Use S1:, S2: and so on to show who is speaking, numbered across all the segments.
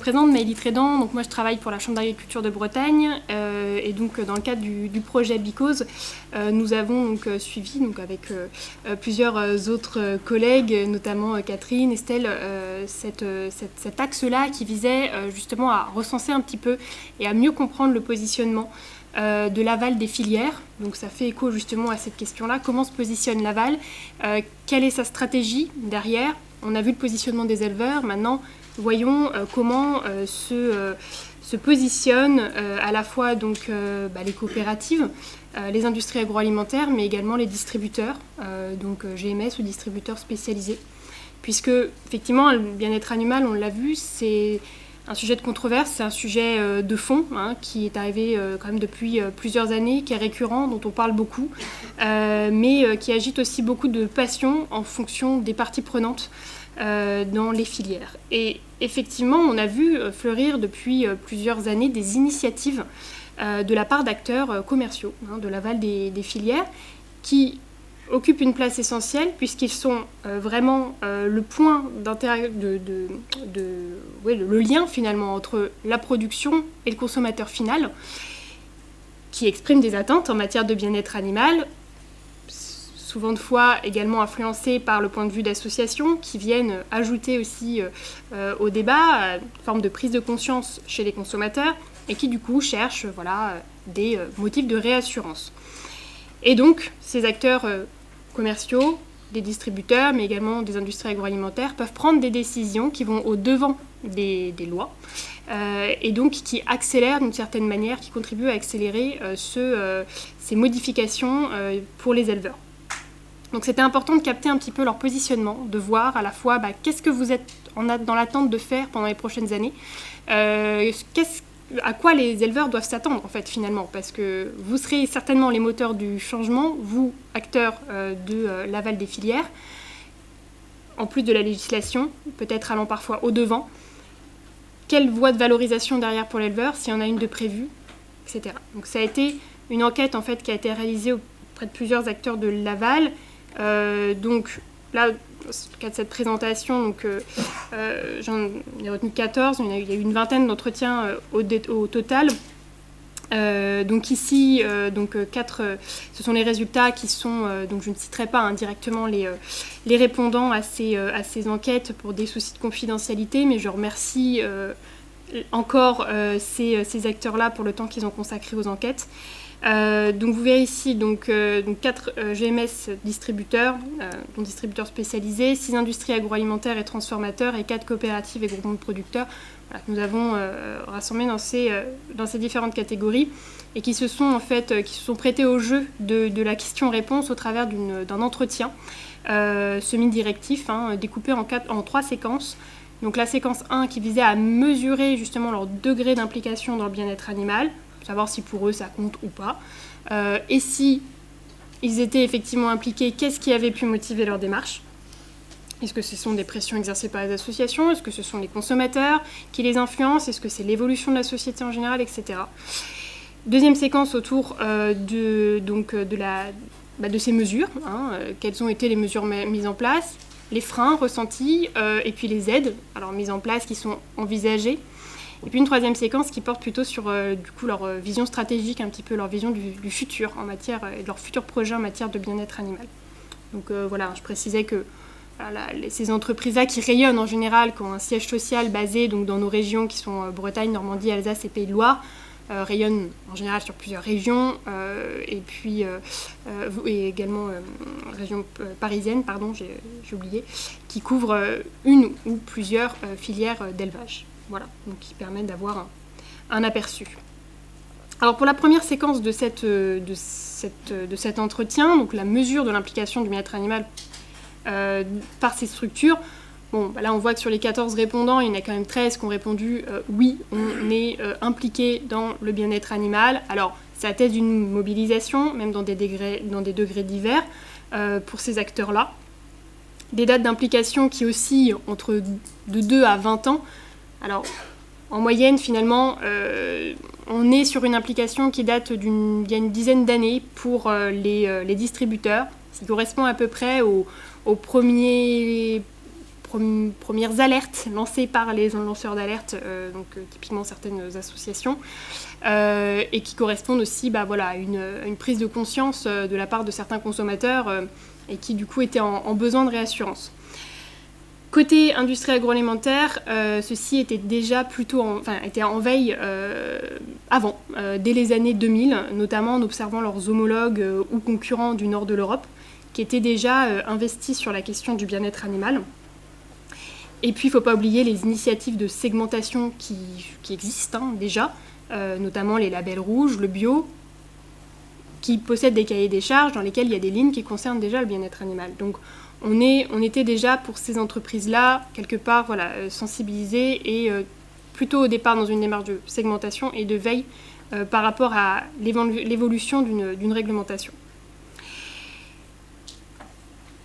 S1: présente, Maëlie Trédan. Donc moi, je travaille pour la Chambre d'agriculture de Bretagne. Et donc, dans le cadre du projet Bicose, nous avons donc, suivi donc, avec plusieurs autres collègues, notamment Catherine, Estelle, cet axe-là qui visait justement à recenser un petit peu et à mieux comprendre le positionnement de l'aval des filières. Donc ça fait écho justement à cette question-là. Comment se positionne l'aval? Quelle est sa stratégie derrière? On a vu le positionnement des éleveurs. Maintenant, voyons comment se positionnent à la fois donc, les coopératives, les industries agroalimentaires, mais également les distributeurs, donc GMS ou distributeurs spécialisés. Puisque, effectivement, le bien-être animal, on l'a vu, c'est un sujet de controverse, c'est un sujet de fond qui est arrivé quand même depuis plusieurs années, qui est récurrent, dont on parle beaucoup, mais qui agite aussi beaucoup de passion en fonction des parties prenantes dans les filières. Et effectivement, on a vu fleurir depuis plusieurs années des initiatives de la part d'acteurs commerciaux de l'aval des filières qui occupent une place essentielle puisqu'ils sont vraiment le point d'intérêt, le lien finalement entre la production et le consommateur final, qui exprime des attentes en matière de bien-être animal, souvent de fois également influencés par le point de vue d'associations qui viennent ajouter aussi au débat une forme de prise de conscience chez les consommateurs et qui du coup cherchent des motifs de réassurance. Et donc, ces acteurs commerciaux, des distributeurs, mais également des industries agroalimentaires, peuvent prendre des décisions qui vont au-devant des lois et donc qui accélèrent d'une certaine manière, qui contribuent à accélérer ces modifications pour les éleveurs. Donc c'était important de capter un petit peu leur positionnement, de voir à la fois qu'est-ce que vous êtes dans l'attente de faire pendant les prochaines années, à quoi les éleveurs doivent s'attendre en fait finalement, parce que vous serez certainement les moteurs du changement, vous, acteurs de l'aval des filières, en plus de la législation, peut-être allant parfois au-devant. Quelle voie de valorisation derrière pour l'éleveur, s'il y en a une de prévue, etc. Donc ça a été une enquête en fait qui a été réalisée auprès de plusieurs acteurs de l'aval. Donc là, dans le cas de cette présentation, donc, j'en ai retenu 14, il y a eu une vingtaine d'entretiens au total. Donc ici, 4, ce sont les résultats qui sont, donc je ne citerai pas directement les répondants à ces enquêtes pour des soucis de confidentialité, mais je remercie encore ces acteurs-là pour le temps qu'ils ont consacré aux enquêtes. Donc vous verrez ici 4 GMS distributeurs, distributeurs spécialisés, 6 industries agroalimentaires et transformateurs et 4 coopératives et groupements de producteurs que nous avons rassemblés dans ces différentes catégories et qui se sont prêtés au jeu de la question-réponse au travers d'un entretien semi-directif découpé en 3 séquences. Donc la séquence 1 qui visait à mesurer justement leur degré d'implication dans le bien-être animal, savoir si pour eux ça compte ou pas, et si ils étaient effectivement impliqués, qu'est-ce qui avait pu motiver leur démarche? Est-ce que ce sont des pressions exercées par les associations? Est-ce que ce sont les consommateurs qui les influencent? Est-ce que c'est l'évolution de la société en général, etc. Deuxième séquence autour de ces mesures, quelles ont été les mesures mises en place, les freins ressentis et puis les aides mises en place qui sont envisagées. Et puis une troisième séquence qui porte plutôt sur leur vision stratégique, un petit peu leur vision du futur en matière et de leur futur projet en matière de bien-être animal. Donc je précisais que ces entreprises-là qui rayonnent en général, qui ont un siège social basé donc, dans nos régions qui sont Bretagne, Normandie, Alsace et Pays de Loire, rayonnent en général sur plusieurs régions et puis et également région parisienne, j'ai oublié, qui couvrent une ou plusieurs filières d'élevage. Voilà, donc qui permettent d'avoir un aperçu. Alors pour la première séquence de cet entretien, donc la mesure de l'implication du bien-être animal par ces structures, là on voit que sur les 14 répondants, il y en a quand même 13 qui ont répondu oui, on est impliqué dans le bien-être animal. Alors ça atteste d'une mobilisation, même dans des degrés divers, pour ces acteurs-là. Des dates d'implication qui oscillent de 2 à 20 ans. Alors, en moyenne, finalement, on est sur une implication qui date d'il y a une dizaine d'années pour les distributeurs, ce qui correspond à peu près aux premiers premières alertes lancées par les lanceurs d'alerte, typiquement certaines associations, et qui correspondent aussi à une prise de conscience de la part de certains consommateurs et qui du coup étaient en besoin de réassurance. Côté industrie agroalimentaire, ceux-ci étaient déjà étaient en veille avant, dès les années 2000, notamment en observant leurs homologues ou concurrents du nord de l'Europe, qui étaient déjà investis sur la question du bien-être animal. Et puis, il ne faut pas oublier les initiatives de segmentation qui existent déjà, notamment les labels rouges, le bio, qui possèdent des cahiers des charges dans lesquels il y a des lignes qui concernent déjà le bien-être animal. Donc, on était déjà, pour ces entreprises-là, quelque part sensibilisés et plutôt au départ dans une démarche de segmentation et de veille par rapport à l'évolution d'une réglementation.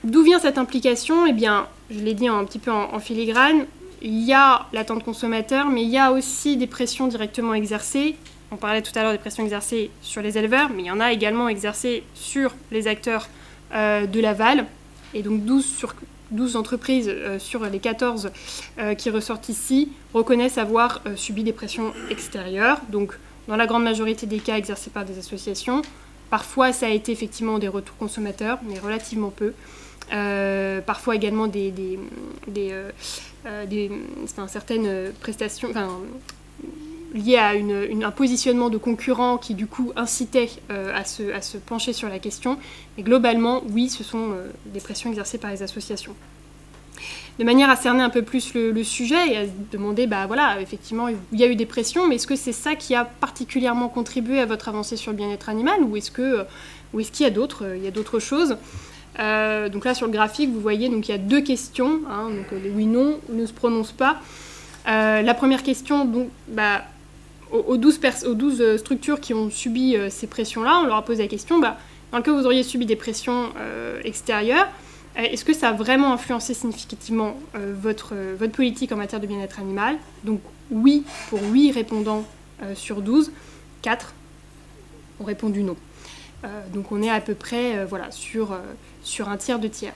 S1: D'où vient cette implication ? Eh bien, je l'ai dit un petit peu en filigrane, il y a l'attente consommateur, mais il y a aussi des pressions directement exercées. On parlait tout à l'heure des pressions exercées sur les éleveurs, mais il y en a également exercées sur les acteurs de l'aval. Et donc 12 entreprises sur les 14 qui ressortent ici reconnaissent avoir subi des pressions extérieures, donc dans la grande majorité des cas exercées par des associations. Parfois ça a été effectivement des retours consommateurs, mais relativement peu. Parfois également certaines prestations liées à un positionnement de concurrents qui du coup incitait à se pencher sur la question. Et globalement, oui, ce sont des pressions exercées par les associations. De manière à cerner un peu plus le sujet et à se demander, effectivement, il y a eu des pressions, mais est-ce que c'est ça qui a particulièrement contribué à votre avancée sur le bien-être animal ou est-ce qu'il y a d'autres choses ? Donc là, sur le graphique, vous voyez, donc il y a 2 questions, donc les oui-non ne se prononcent pas. La première question, donc, aux 12 structures qui ont subi ces pressions-là, on leur a posé la question, dans le cas où vous auriez subi des pressions extérieures, est-ce que ça a vraiment influencé significativement votre politique en matière de bien-être animal ? Donc oui, pour 8 répondants sur 12, 4 ont répondu non. Donc on est à peu près sur un tiers, 2 tiers.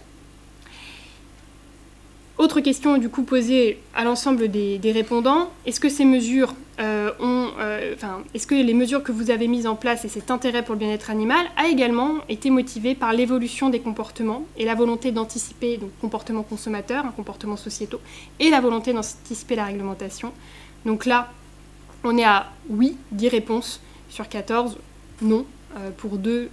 S1: Autre question du coup posée à l'ensemble des répondants, est-ce que ces mesures est-ce que les mesures que vous avez mises en place et cet intérêt pour le bien-être animal a également été motivé par l'évolution des comportements et la volonté d'anticiper, donc comportement consommateur, comportement sociétaux, et la volonté d'anticiper la réglementation. Donc là, on est à oui, 10 réponses sur 14, non pour 2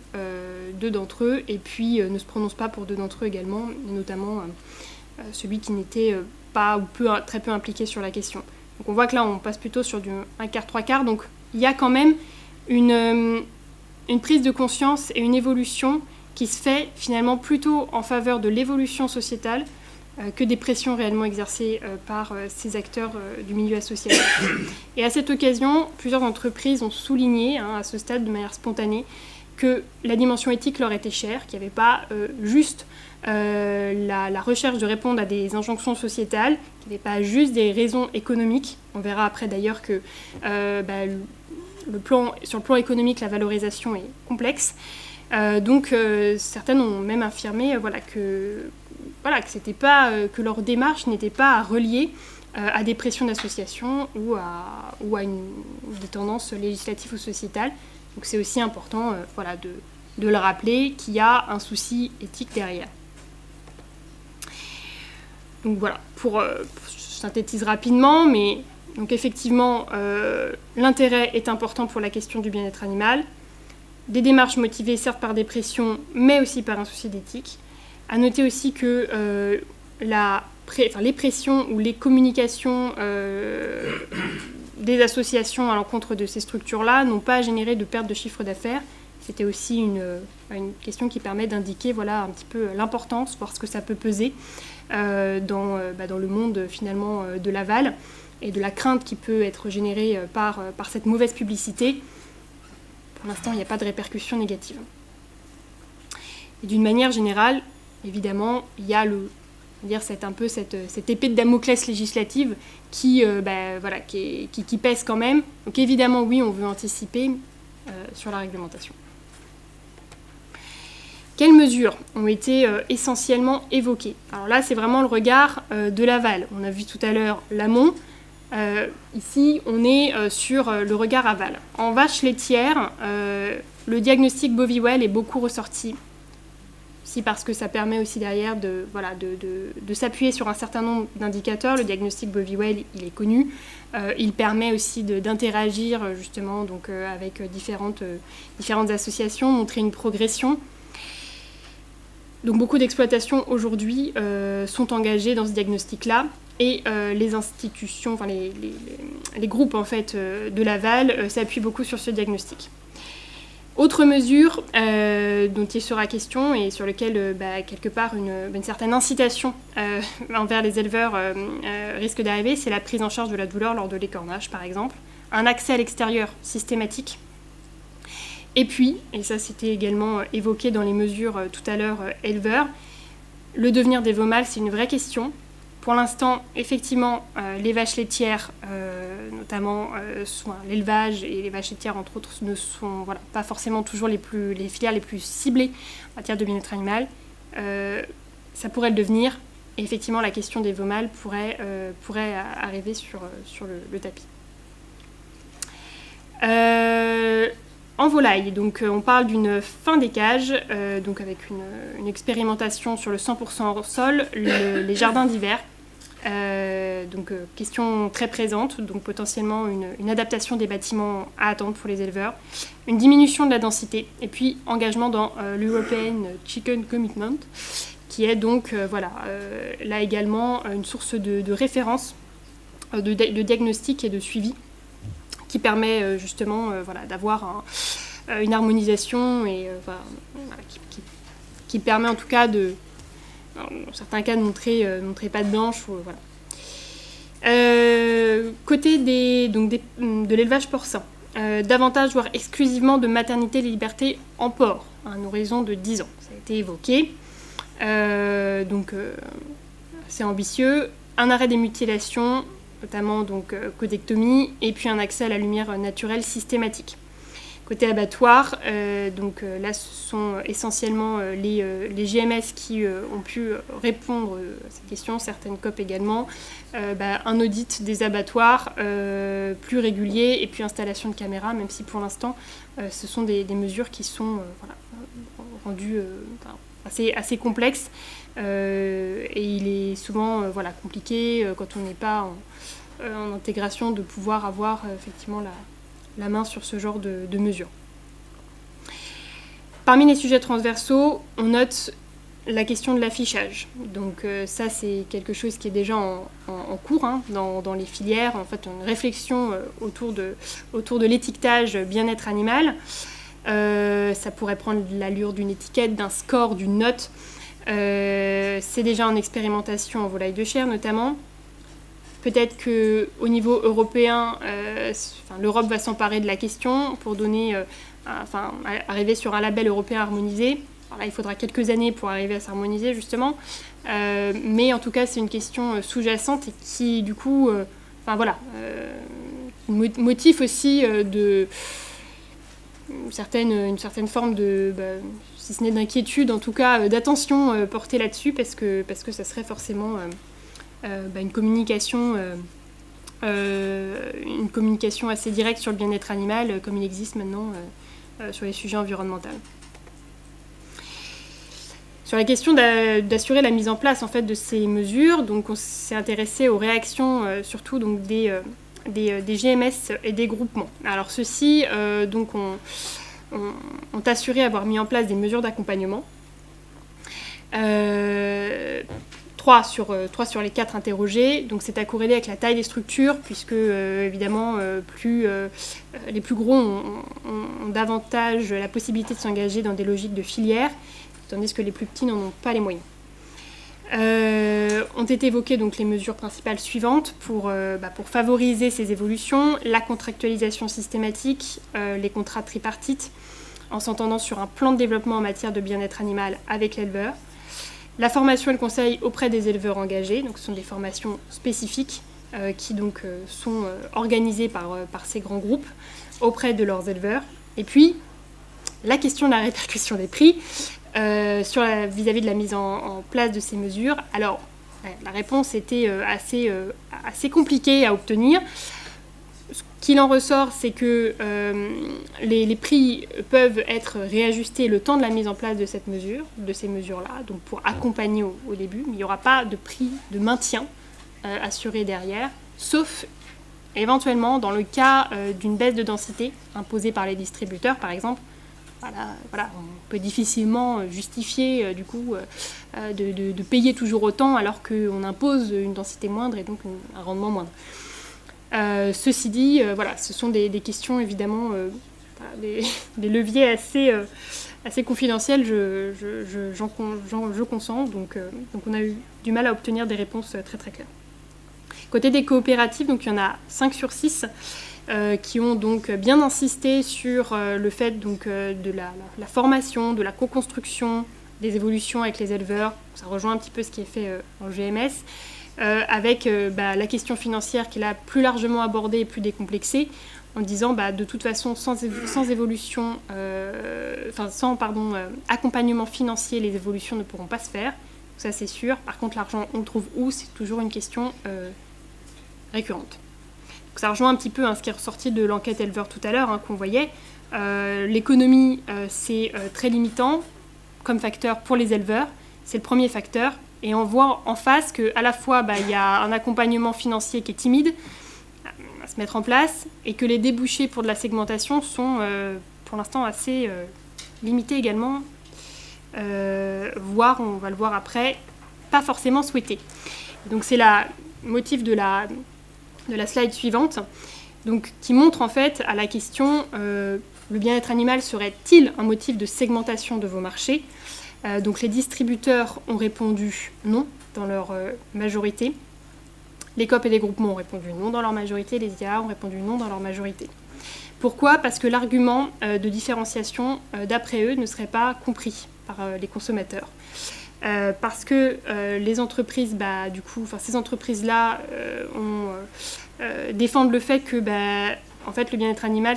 S1: d'entre eux, et puis ne se prononcent pas pour 2 d'entre eux également, notamment celui qui n'était pas ou très peu impliqué sur la question. Donc on voit que là on passe plutôt sur du 1/4, 3/4, donc il y a quand même une prise de conscience et une évolution qui se fait finalement plutôt en faveur de l'évolution sociétale que des pressions réellement exercées par ces acteurs du milieu associatif. Et à cette occasion, plusieurs entreprises ont souligné à ce stade de manière spontanée que la dimension éthique leur était chère, qu'il n'y avait pas juste la recherche de répondre à des injonctions sociétales, qu'il n'y avait pas juste des raisons économiques. On verra après d'ailleurs que sur le plan économique, la valorisation est complexe. Donc certaines ont même affirmé que c'était pas, que leur démarche n'était pas à relier à des pressions d'associations ou à des tendances législatives ou sociétales. Donc c'est aussi important de le rappeler qu'il y a un souci éthique derrière. Donc voilà, je synthétise rapidement, mais donc effectivement, l'intérêt est important pour la question du bien-être animal. Des démarches motivées certes par des pressions, mais aussi par un souci d'éthique. À noter aussi que les pressions ou les communications des associations à l'encontre de ces structures-là n'ont pas généré de perte de chiffre d'affaires. C'était aussi une question qui permet d'indiquer un petit peu l'importance, voir ce que ça peut peser dans le monde finalement de l'aval et de la crainte qui peut être générée par cette mauvaise publicité. Pour l'instant, il n'y a pas de répercussions négatives. Et d'une manière générale, évidemment, il y a cette épée de Damoclès législative qui pèse quand même. Donc évidemment, oui, on veut anticiper sur la réglementation. Quelles mesures ont été essentiellement évoquées? Alors là, c'est vraiment le regard de l'aval. On a vu tout à l'heure l'amont. Ici, on est sur le regard aval. En vache laitière, le diagnostic Boviwell est beaucoup ressorti. Aussi parce que ça permet aussi derrière de s'appuyer sur un certain nombre d'indicateurs. Le diagnostic Boviwell, il est connu. Il permet aussi d'interagir justement donc, avec différentes associations, montrer une progression. Donc beaucoup d'exploitations aujourd'hui sont engagées dans ce diagnostic-là et les institutions, enfin les groupes en fait, de l'aval s'appuient beaucoup sur ce diagnostic. Autre mesure dont il sera question et sur laquelle quelque part une certaine incitation envers les éleveurs risque d'arriver, c'est la prise en charge de la douleur lors de l'écornage par exemple, un accès à l'extérieur systématique. Et puis, et ça c'était également évoqué dans les mesures tout à l'heure éleveurs, le devenir des veaux mâles, c'est une vraie question. Pour l'instant, effectivement, les vaches laitières, notamment l'élevage et les vaches laitières entre autres, ne sont pas forcément toujours les filières les plus ciblées en matière de bien-être animal. Ça pourrait le devenir, et effectivement la question des veaux mâles pourrait arriver sur le tapis. En volaille, donc on parle d'une fin des cages, donc avec une expérimentation sur le 100% hors sol, les jardins d'hiver. Donc question très présente, donc potentiellement une adaptation des bâtiments à attendre pour les éleveurs, une diminution de la densité, et puis engagement dans l'European Chicken Commitment, qui est donc là également une source de référence, de diagnostic et de suivi, qui permet justement d'avoir une harmonisation et qui permet en tout cas dans certains cas de montrer patte blanche. Côté de l'élevage porcin, davantage voire exclusivement de maternité et liberté en porc, à un horizon de 10 ans. Ça a été évoqué. C'est ambitieux. Un arrêt des mutilations, notamment codectomie, et puis un accès à la lumière naturelle systématique. Côté abattoir, là ce sont essentiellement les GMS qui ont pu répondre à ces questions, certaines COP également, un audit des abattoirs plus régulier et puis installation de caméras, même si pour l'instant ce sont des mesures qui sont rendues assez complexes et il est souvent compliqué quand on n'est pas en intégration de pouvoir avoir effectivement la main sur ce genre de mesures. Parmi les sujets transversaux, on note la question de l'affichage. Donc ça, c'est quelque chose qui est déjà en cours dans les filières. En fait, une réflexion autour de l'étiquetage bien-être animal. Ça pourrait prendre l'allure d'une étiquette, d'un score, d'une note. C'est déjà en expérimentation en volaille de chair notamment. Peut-être qu'au niveau européen, l'Europe va s'emparer de la question pour arriver sur un label européen harmonisé. Alors là, il faudra quelques années pour arriver à s'harmoniser, justement. Mais en tout cas, c'est une question sous-jacente et qui, du coup, motive aussi une certaine forme de, si ce n'est d'inquiétude, en tout cas d'attention portée là-dessus, parce que ça serait forcément une communication assez directe sur le bien-être animal, comme il existe maintenant sur les sujets environnementaux. Sur la question d'assurer la mise en place en fait, de ces mesures, donc on s'est intéressé aux réactions surtout donc, des GMS et des groupements. Alors ceux-ci ont assuré avoir mis en place des mesures d'accompagnement. 3 sur les 4 interrogés, donc c'est à corréler avec la taille des structures, puisque évidemment les plus gros ont davantage la possibilité de s'engager dans des logiques de filière, tandis que les plus petits n'en ont pas les moyens. Ont été évoquées donc les mesures principales suivantes pour favoriser ces évolutions, la contractualisation systématique, les contrats tripartites, en s'entendant sur un plan de développement en matière de bien-être animal avec l'éleveur, la formation et le conseil auprès des éleveurs engagés, donc ce sont des formations spécifiques qui donc sont organisées par ces grands groupes auprès de leurs éleveurs. Et puis, la question de la répercussion des prix, vis-à-vis de la mise en place de ces mesures. Alors, la réponse était assez compliquée à obtenir. Ce qu'il en ressort, c'est que les prix peuvent être réajustés le temps de la mise en place de ces mesures-là, donc pour accompagner au début, mais il n'y aura pas de prix de maintien assuré derrière, sauf éventuellement dans le cas d'une baisse de densité imposée par les distributeurs, par exemple. Voilà, on peut difficilement justifier de payer toujours autant alors qu'on impose une densité moindre et donc un rendement moindre. Ceci dit, ce sont des questions évidemment, des leviers assez confidentiels, je consens, donc on a eu du mal à obtenir des réponses très très claires. Côté des coopératives, donc il y en a 5 sur 6 qui ont donc bien insisté sur le fait donc, de la formation, de la co-construction, des évolutions avec les éleveurs. Ça rejoint un petit peu ce qui est fait en GMS, avec la question financière qui est là plus largement abordée et plus décomplexée, en disant de toute façon sans accompagnement financier, les évolutions ne pourront pas se faire. Ça c'est sûr. Par contre l'argent on le trouve où, c'est toujours une question récurrente. Donc, ça rejoint un petit peu ce qui est ressorti de l'enquête éleveur tout à l'heure qu'on voyait. L'économie c'est très limitant comme facteur pour les éleveurs, c'est le premier facteur. Et on voit en face qu'à la fois, il y a un accompagnement financier qui est timide à se mettre en place et que les débouchés pour de la segmentation sont pour l'instant assez limités également, voire, on va le voir après, pas forcément souhaités. Donc c'est le motif de la slide suivante, donc, qui montre en fait à la question le bien-être animal serait-il un motif de segmentation de vos marchés ? Donc les distributeurs ont répondu non dans leur majorité. Les COP et les groupements ont répondu non dans leur majorité. Les IAA ont répondu non dans leur majorité. Pourquoi ? Parce que l'argument de différenciation, d'après eux, ne serait pas compris par les consommateurs. Parce que les entreprises, ces entreprises-là défendent le fait que en fait, le bien-être animal,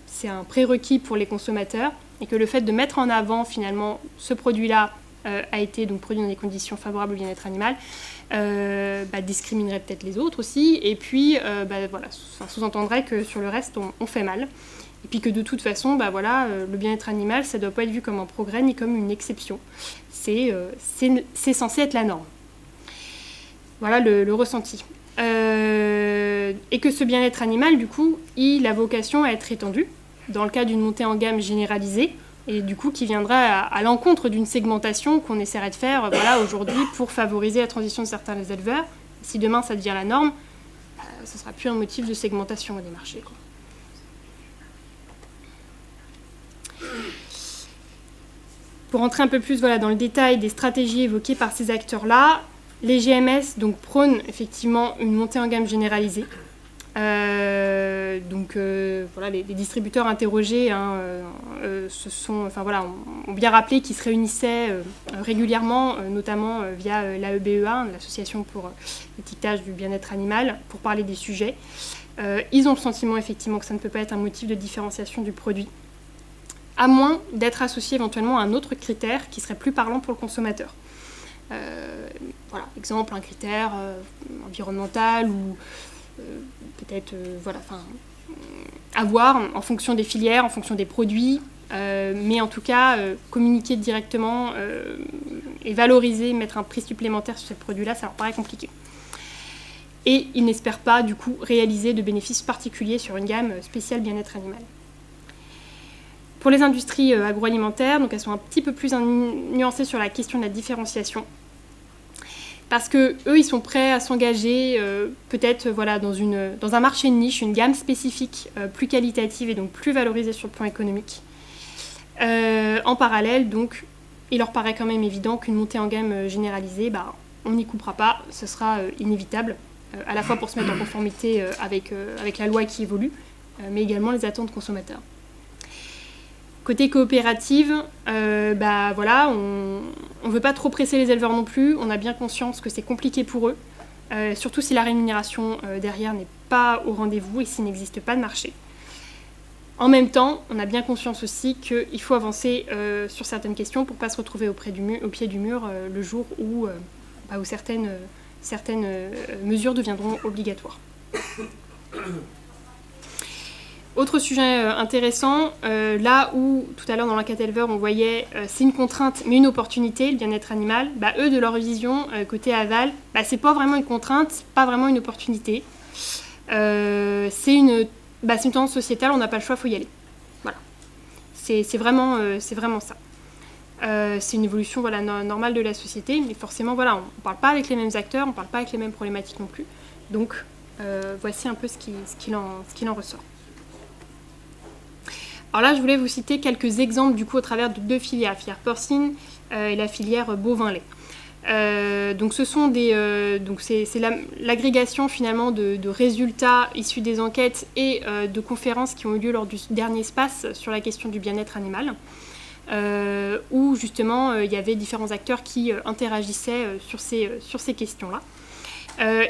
S1: c'est un prérequis pour les consommateurs et que le fait de mettre en avant finalement ce produit-là a été donc produit dans des conditions favorables au bien-être animal, discriminerait peut-être les autres aussi, et puis sous-entendrait que sur le reste on fait mal, et puis que de toute façon le bien-être animal ça ne doit pas être vu comme un progrès ni comme une exception, c'est censé être la norme. Voilà le ressenti. Et que ce bien-être animal du coup il a vocation à être étendu dans le cas d'une montée en gamme généralisée, et du coup qui viendra à l'encontre d'une segmentation qu'on essaierait de faire aujourd'hui pour favoriser la transition de certains éleveurs. Si demain ça devient la norme, ce ne sera plus un motif de segmentation des marchés, quoi. Pour rentrer un peu plus dans le détail des stratégies évoquées par ces acteurs-là, les GMS donc, prônent effectivement une montée en gamme généralisée. Les distributeurs interrogés ont bien rappelé qu'ils se réunissaient régulièrement, notamment via l'AEBEA, l'Association pour l'étiquetage du bien-être animal, pour parler des sujets. Ils ont le sentiment effectivement que ça ne peut pas être un motif de différenciation du produit, à moins d'être associé éventuellement à un autre critère qui serait plus parlant pour le consommateur. Exemple, un critère environnemental ou peut-être à voir en fonction des filières, en fonction des produits, mais en tout cas communiquer directement et valoriser, mettre un prix supplémentaire sur ces produits-là, ça leur paraît compliqué. Et ils n'espèrent pas du coup réaliser de bénéfices particuliers sur une gamme spéciale bien-être animal. Pour les industries agroalimentaires, donc elles sont un petit peu plus nuancées sur la question de la différenciation. Parce qu'eux, ils sont prêts à s'engager peut-être dans un marché de niche, une gamme spécifique plus qualitative et donc plus valorisée sur le plan économique. En parallèle, donc, il leur paraît quand même évident qu'une montée en gamme généralisée, on n'y coupera pas, ce sera inévitable, à la fois pour se mettre en conformité avec la loi qui évolue, mais également les attentes consommateurs. Côté coopérative, on ne veut pas trop presser les éleveurs non plus, on a bien conscience que c'est compliqué pour eux, surtout si la rémunération derrière n'est pas au rendez-vous et s'il n'existe pas de marché. En même temps, on a bien conscience aussi qu'il faut avancer sur certaines questions pour ne pas se retrouver au pied du mur le jour où certaines mesures deviendront obligatoires. Autre sujet intéressant, là où tout à l'heure dans l'enquête éleveur on voyait c'est une contrainte mais une opportunité, le bien-être animal, eux de leur vision, côté aval, c'est pas vraiment une contrainte, pas vraiment une opportunité. C'est une tendance sociétale, on n'a pas le choix, il faut y aller. Voilà. C'est vraiment ça. C'est une évolution normale de la société, mais forcément, on ne parle pas avec les mêmes acteurs, on ne parle pas avec les mêmes problématiques non plus. Donc, voici un peu ce qu'il en ressort. Alors là, je voulais vous citer quelques exemples du coup au travers de deux filières, la filière porcine et la filière bovin-lait. Donc ce sont c'est l'agrégation finalement de résultats issus des enquêtes et de conférences qui ont eu lieu lors du dernier SPACE sur la question du bien-être animal, où justement il y avait différents acteurs qui interagissaient sur ces questions-là.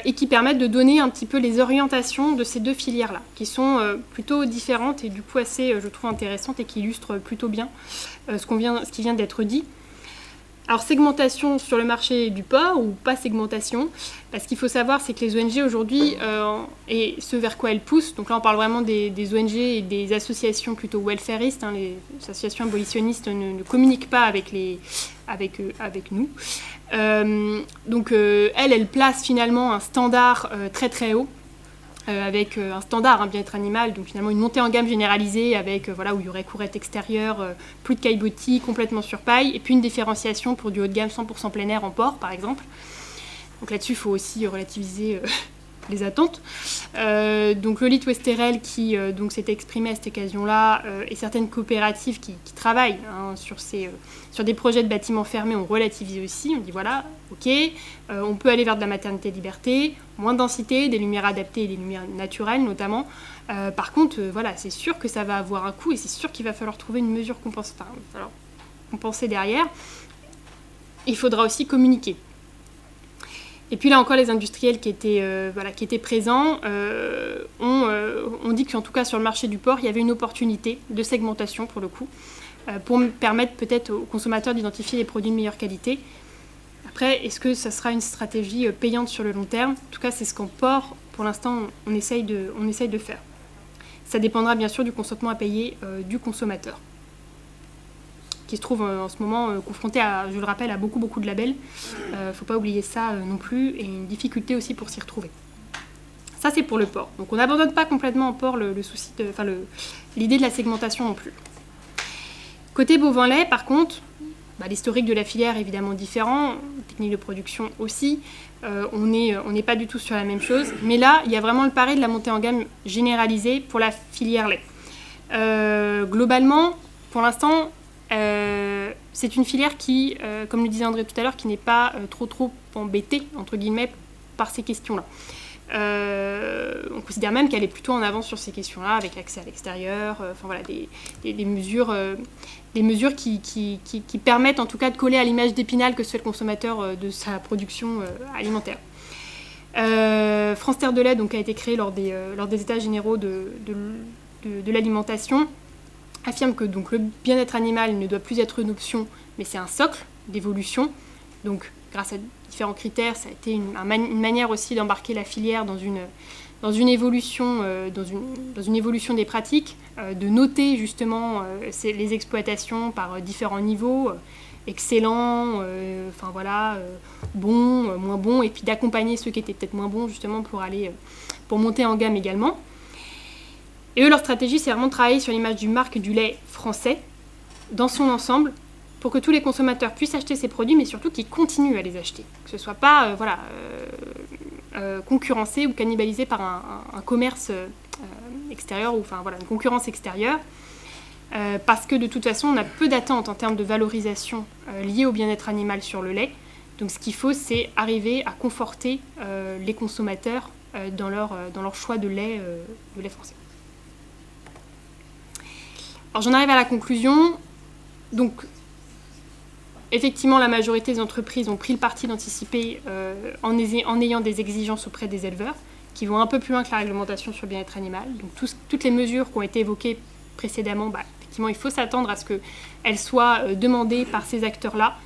S1: Et qui permettent de donner un petit peu les orientations de ces deux filières-là, qui sont plutôt différentes et du coup assez, je trouve, intéressantes et qui illustrent plutôt bien ce qui vient d'être dit. Alors, segmentation sur le marché du porc ou pas segmentation, ce qu'il faut savoir, c'est que les ONG aujourd'hui, et ce vers quoi elles poussent, donc là on parle vraiment des ONG et des associations plutôt welfaristes, les associations abolitionnistes ne communiquent pas avec nous. Donc elle place finalement un standard très très haut, avec un standard bien-être animal, donc finalement une montée en gamme généralisée avec où il y aurait courette extérieure, plus de caillebotis, complètement sur paille, et puis une différenciation pour du haut de gamme 100% plein air en porc par exemple. Donc là-dessus il faut aussi relativiser les attentes. Donc Lolite Westerel qui s'est exprimé à cette occasion-là, et certaines coopératives qui travaillent sur des projets de bâtiments fermés ont relativisé aussi. On dit voilà, ok, on peut aller vers de la maternité liberté, moins de densité, des lumières adaptées et des lumières naturelles notamment. Par contre, c'est sûr que ça va avoir un coût et c'est sûr qu'il va falloir trouver une mesure compensée derrière. Il faudra aussi communiquer. Et puis là encore, les industriels qui étaient présents ont dit qu'en tout cas sur le marché du porc, il y avait une opportunité de segmentation pour le coup, pour permettre peut-être aux consommateurs d'identifier les produits de meilleure qualité. Après, est-ce que ça sera une stratégie payante sur le long terme ? En tout cas, c'est ce qu'en porc, pour l'instant, on essaye de faire. Ça dépendra bien sûr du consentement à payer du consommateur, qui se trouve en ce moment confronté je le rappelle, à beaucoup de labels. Faut pas oublier ça non plus, et une difficulté aussi pour s'y retrouver. Ça, c'est pour le porc. Donc on n'abandonne pas complètement en porc l'idée de la segmentation non plus. Côté bovin-lait, par contre, l'historique de la filière est évidemment différent, technique de production aussi. On n'est pas du tout sur la même chose. Mais là, il y a vraiment le pari de la montée en gamme généralisée pour la filière lait. Globalement, pour l'instant, c'est une filière qui, comme le disait André tout à l'heure, qui n'est pas trop embêtée, entre guillemets, par ces questions-là. On considère même qu'elle est plutôt en avance sur ces questions-là, avec l'accès à l'extérieur, des mesures qui permettent en tout cas de coller à l'image d'Épinal que se fait le consommateur de sa production alimentaire. France Terre de Lait a été créée lors des états généraux de l'alimentation, affirme que le bien-être animal ne doit plus être une option, mais c'est un socle d'évolution. Donc, grâce à différents critères, ça a été une manière aussi d'embarquer la filière dans une évolution des pratiques, de noter justement les exploitations par différents niveaux, excellents, bons, moins bons, et puis d'accompagner ceux qui étaient peut-être moins bons justement pour monter en gamme également. Et eux, leur stratégie, c'est vraiment de travailler sur l'image d'une marque du lait français, dans son ensemble, pour que tous les consommateurs puissent acheter ces produits, mais surtout qu'ils continuent à les acheter. Que ce ne soit pas concurrencé ou cannibalisé par un commerce extérieur, ou une concurrence extérieure. Parce que de toute façon, on a peu d'attentes en termes de valorisation liées au bien-être animal sur le lait. Donc ce qu'il faut, c'est arriver à conforter les consommateurs dans leur choix de lait français. Alors j'en arrive à la conclusion. Donc, effectivement, la majorité des entreprises ont pris le parti d'anticiper en ayant des exigences auprès des éleveurs qui vont un peu plus loin que la réglementation sur le bien-être animal. Donc toutes les mesures qui ont été évoquées précédemment, effectivement, il faut s'attendre à ce qu'elle soit demandée par ces acteurs-là,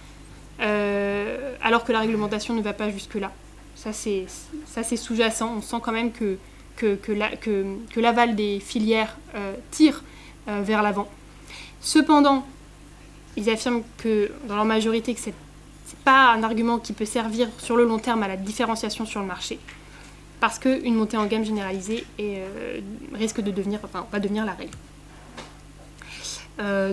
S1: alors que la réglementation ne va pas jusque-là. Ça, c'est sous-jacent. On sent quand même que l'aval des filières tire vers l'avant. Cependant, ils affirment que, dans leur majorité, que c'est pas un argument qui peut servir sur le long terme à la différenciation sur le marché, parce qu'une montée en gamme généralisée risque de va devenir la règle.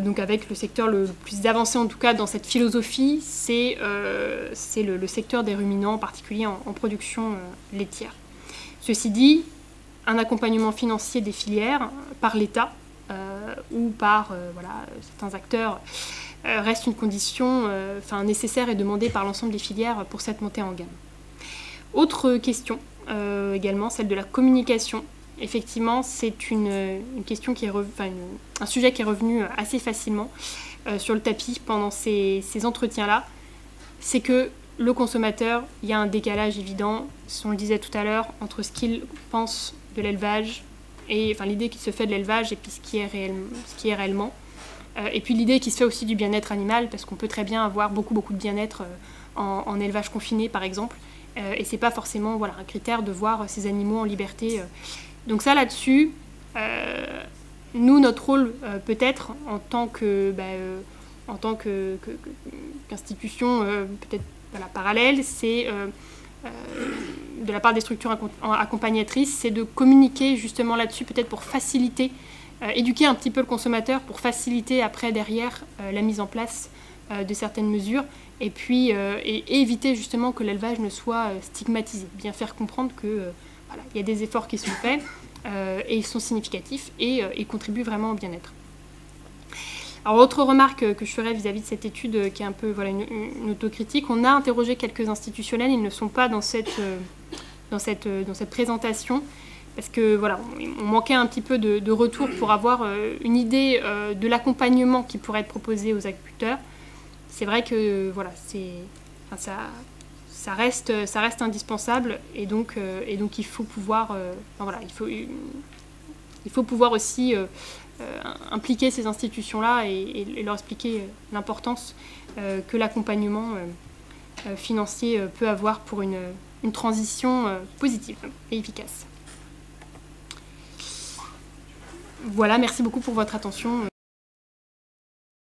S1: Donc avec le secteur le plus avancé en tout cas dans cette philosophie, c'est le secteur des ruminants, en particulier en production laitière. Ceci dit, un accompagnement financier des filières par l'État ou par certains acteurs reste une condition nécessaire et demandée par l'ensemble des filières pour cette montée en gamme. Autre question également, celle de la communication. Effectivement, c'est une question un sujet qui est revenu assez facilement sur le tapis pendant ces entretiens-là. C'est que le consommateur, il y a un décalage évident, on le disait tout à l'heure, entre ce qu'il pense de l'élevage et l'idée qui se fait de l'élevage et puis ce qui est réellement. Et puis l'idée qui se fait aussi du bien-être animal, parce qu'on peut très bien avoir beaucoup de bien-être en élevage confiné par exemple, et c'est pas forcément un critère de voir ces animaux en liberté. Donc ça là-dessus, nous notre rôle peut-être en tant qu'institution peut-être parallèle, c'est de la part des structures accompagnatrices, c'est de communiquer justement là-dessus peut-être pour faciliter, éduquer un petit peu le consommateur pour faciliter après derrière la mise en place de certaines mesures et puis et éviter justement que l'élevage ne soit stigmatisé, bien faire comprendre que il y a des efforts qui sont faits et ils sont significatifs et ils contribuent vraiment au bien-être. Alors autre remarque que je ferais vis-à-vis de cette étude qui est un peu une autocritique, on a interrogé quelques institutionnels, ils ne sont pas dans cette présentation parce que on manquait un petit peu de retour pour avoir une idée de l'accompagnement qui pourrait être proposé aux agriculteurs. C'est vrai que ça reste indispensable et donc il faut pouvoir il faut pouvoir aussi impliquer ces institutions-là et leur expliquer l'importance que l'accompagnement financier peut avoir pour une transition positive et efficace. Voilà, merci beaucoup pour votre attention.